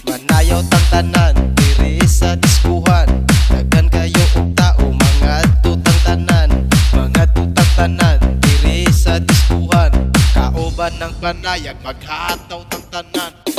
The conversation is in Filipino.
Manayaw tang tanan diri sa diskuhan. Daghan kayo og tao mga tutang tanan. Mga tutang tanan diri sa diskuhan. Kauban ng panayag maghataw tang tanan.